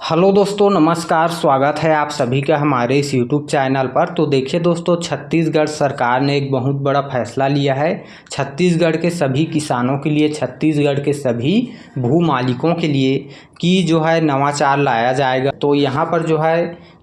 Hello दोस्तों, नमस्कार। स्वागत है आप सभी का हमारे इस यूट्यूब चैनल पर। तो देखिए दोस्तों, छत्तीसगढ़ सरकार ने एक बहुत बड़ा फैसला लिया है छत्तीसगढ़ के सभी किसानों के लिए, छत्तीसगढ़ के सभी भू मालिकों के लिए कि जो है नवाचार लाया जाएगा। तो यहाँ पर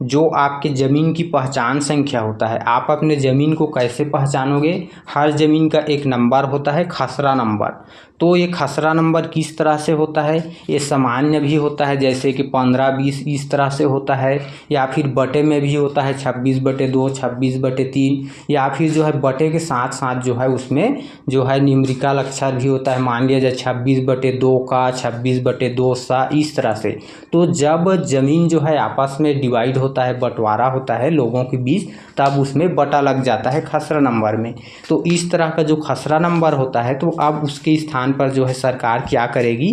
जो आपके ज़मीन की पहचान संख्या होता है, आप अपने ज़मीन को कैसे पहचानोगे। हर ज़मीन का एक नंबर होता है, खसरा नंबर। तो ये खसरा नंबर किस तरह से होता है, ये सामान्य भी होता है, जैसे कि 15-20 इस तरह से होता है, या फिर बटे में भी होता है 26/2, 26/3, या फिर जो है बटे के साथ साथ जो है उसमें जो है न्यूमेरिकल अक्षर भी होता है। मान लिया जाए 26/2 का, 26/2 सा, इस तरह से। तो जब ज़मीन जो है आपस में डिवाइड होता है, बंटवारा होता है लोगों के बीच, तब उसमें बटा लग जाता है खसरा नंबर में। तो इस तरह का जो खसरा नंबर होता है, तो अब उसके स्थान पर जो है सरकार क्या करेगी,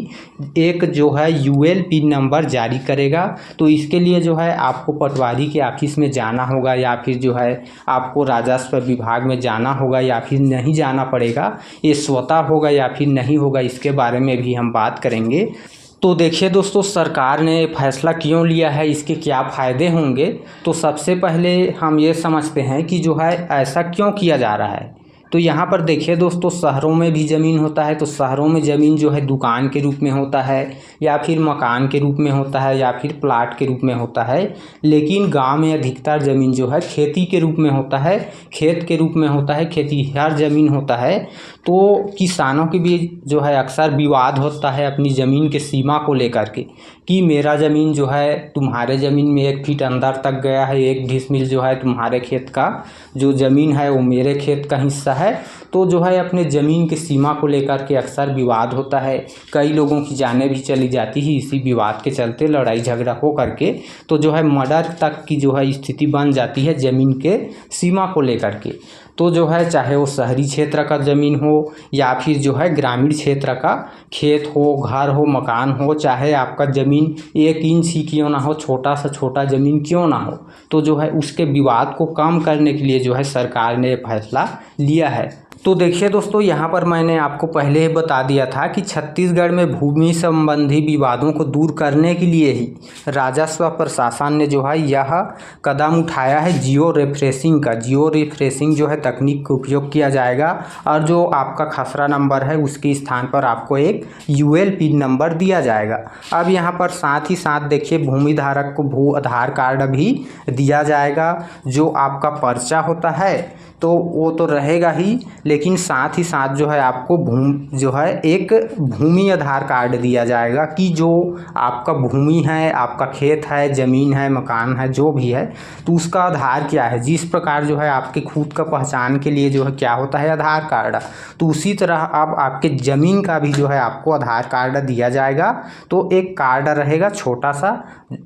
एक जो है यूएल पिन नंबर जारी करेगा। तो इसके लिए जो है आपको पटवारी के ऑफिस में जाना होगा, या फिर जो है आपको राजस्व विभाग में जाना होगा, या फिर नहीं जाना पड़ेगा। ये स्वतः होगा या फिर नहीं होगा, इसके बारे में भी हम बात करेंगे। तो देखिए दोस्तों, सरकार ने फैसला क्यों लिया है, इसके क्या फ़ायदे होंगे। तो सबसे पहले हम ये समझते हैं कि जो है ऐसा क्यों किया जा रहा है। तो यहाँ पर देखिए दोस्तों, शहरों में भी ज़मीन होता है। तो शहरों में ज़मीन जो है दुकान के रूप में होता है, या फिर मकान के रूप में होता है, या फिर प्लाट के रूप में होता है। लेकिन गांव में अधिकतर ज़मीन जो है खेती के रूप में होता है, खेत के रूप में होता है, खेतीहर ज़मीन होता है। तो किसानों के बीच जो है अक्सर विवाद होता है अपनी ज़मीन के सीमा को लेकर के, कि मेरा ज़मीन जो है तुम्हारे ज़मीन में 1 फीट अंदर तक गया है, 1 डिसमिल जो है तुम्हारे खेत का जो ज़मीन है वो मेरे खेत का हिस्सा है। तो जो है अपने ज़मीन की सीमा को लेकर के अक्सर विवाद होता है। कई लोगों की जानें भी चली जाती है इसी विवाद के चलते, लड़ाई झगड़ा हो करके। तो जो है मर्डर तक की जो है स्थिति बन जाती है ज़मीन के सीमा को लेकर के। तो जो है चाहे वो शहरी क्षेत्र का ज़मीन हो, या फिर जो है ग्रामीण क्षेत्र का खेत हो, घर हो, मकान हो, चाहे आपका ज़मीन 1 इंच ही क्यों ना हो, छोटा सा छोटा ज़मीन क्यों ना हो, तो जो है उसके विवाद को कम करने के लिए जो है सरकार ने फैसला लिया है। तो देखिए दोस्तों, यहाँ पर मैंने आपको पहले ही बता दिया था कि छत्तीसगढ़ में भूमि संबंधी विवादों को दूर करने के लिए ही राजस्व प्रशासन ने जो है यह कदम उठाया है जियो रेफरेंसिंग का। जियो रेफरेंसिंग जो है तकनीक का उपयोग किया जाएगा, और जो आपका खसरा नंबर है उसके स्थान पर आपको एक यूएल पिन नंबर दिया जाएगा। अब यहाँ पर साथ ही साथ देखिए, भूमि धारक को भू आधार कार्ड भी दिया जाएगा। जो आपका पर्चा होता है तो वो तो रहेगा ही, लेकिन साथ ही साथ जो है आपको जो है एक भूमि आधार कार्ड दिया जाएगा, कि जो आपका भूमि है, आपका खेत है, ज़मीन है, मकान है, जो भी है, तो उसका आधार क्या है। जिस प्रकार जो है आपके खुद का पहचान के लिए जो है क्या होता है आधार कार्ड, तो उसी तरह अब आपके ज़मीन का भी जो है आपको आधार कार्ड दिया जाएगा। तो एक कार्ड रहेगा छोटा सा,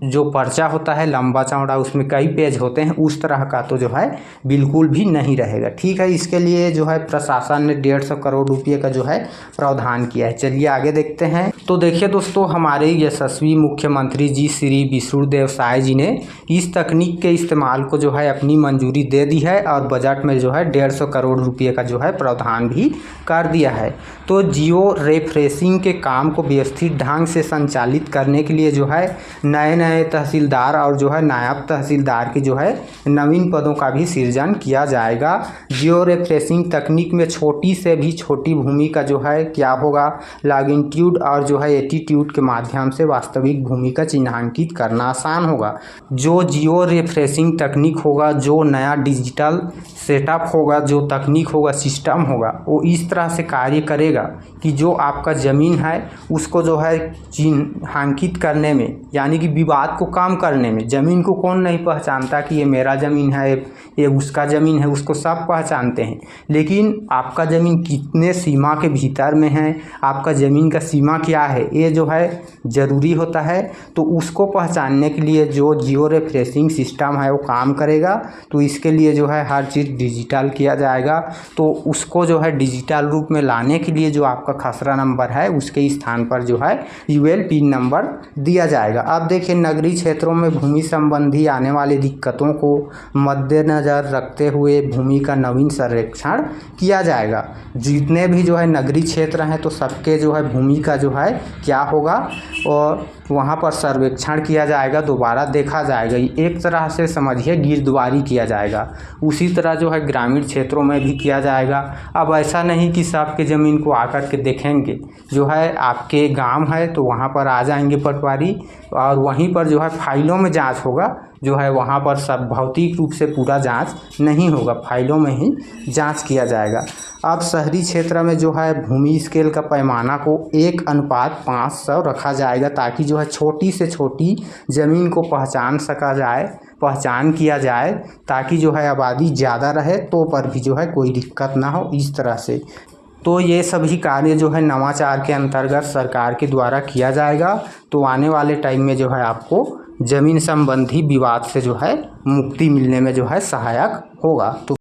जो पर्चा होता है लंबा चौड़ा, उसमें कई पेज होते हैं, उस तरह का तो जो है बिल्कुल भी नहीं रहेगा। ठीक है, इसके लिए जो है प्रशासन ने 150 करोड़ रुपये का जो है प्रावधान किया है। चलिए आगे देखते हैं। तो देखिए दोस्तों, हमारे यशस्वी मुख्यमंत्री जी श्री विष्णुदेव साय जी ने इस तकनीक के इस्तेमाल को जो है अपनी मंजूरी दे दी है, और बजट में जो है 150 करोड़ रुपये का जो है प्रावधान भी कर दिया है। तो जियो रेफरेंसिंग के काम को व्यवस्थित ढंग से संचालित करने के लिए जो है नए तहसीलदार और जो है नायब तहसीलदार की जो है नवीन पदों का भी सृजन किया जाएगा। जियो रेफरेंसिंग तकनीक में छोटी से भी छोटी भूमि का जो है क्या होगा, लॉन्गिट्यूड और जो है एटीट्यूड के माध्यम से वास्तविक भूमि का चिन्हांकित करना आसान होगा। जो जियो रेफरेंसिंग तकनीक होगा, जो नया डिजिटल सेटअप होगा, जो तकनीक होगा, सिस्टम होगा, वो इस तरह से कार्य करेगा कि जो आपका ज़मीन है उसको जो है चिन्हांकित करने में, यानी कि विवाद को कम करने में। ज़मीन को कौन नहीं पहचानता कि ये मेरा ज़मीन है, ये उसका ज़मीन है, उसको सब पहचानते हैं। लेकिन आपका ज़मीन कितने सीमा के भीतर में है, आपका ज़मीन का सीमा क्या है, ये जो है ज़रूरी होता है। तो उसको पहचानने के लिए जो जियो रेफरेंसिंग सिस्टम है वो काम करेगा। तो इसके लिए जो है हर चीज़ डिजिटल किया जाएगा। तो उसको जो है डिजिटल रूप में लाने के लिए जो आपका खसरा नंबर है उसके स्थान पर जो है यूएल पिन नंबर दिया जाएगा। अब देखिए, नगरीय क्षेत्रों में भूमि संबंधी आने वाली दिक्कतों को मद्देनज़र रखते हुए भूमि का नवीन सर्वेक्षण किया जाएगा। जितने भी जो है नगरीय क्षेत्र हैं तो सबके जो है भूमि का जो है क्या होगा, और वहाँ पर सर्वेक्षण किया जाएगा, दोबारा देखा जाएगा। एक तरह से समझिए गिरदवारी किया जाएगा। उसी तरह जो है ग्रामीण क्षेत्रों में भी किया जाएगा। अब ऐसा नहीं कि सबके ज़मीन को आकर के देखेंगे, जो है आपके गांव है तो वहाँ पर आ जाएंगे पटवारी और वहीं पर जो है फाइलों में जांच होगा। जो है वहाँ पर सब भौतिक रूप से पूरा जांच नहीं होगा, फाइलों में ही जांच किया जाएगा। अब शहरी क्षेत्र में जो है भूमि स्केल का पैमाना को 1:500 रखा जाएगा, ताकि जो है छोटी से छोटी ज़मीन को पहचान किया जाए, ताकि जो है आबादी ज़्यादा रहे तो पर भी जो है कोई दिक्कत ना हो, इस तरह से। तो ये सभी कार्य जो है नवाचार के अंतर्गत सरकार के द्वारा किया जाएगा। तो आने वाले टाइम में जो है आपको ज़मीन संबंधी विवाद से जो है मुक्ति मिलने में जो है सहायक होगा। तो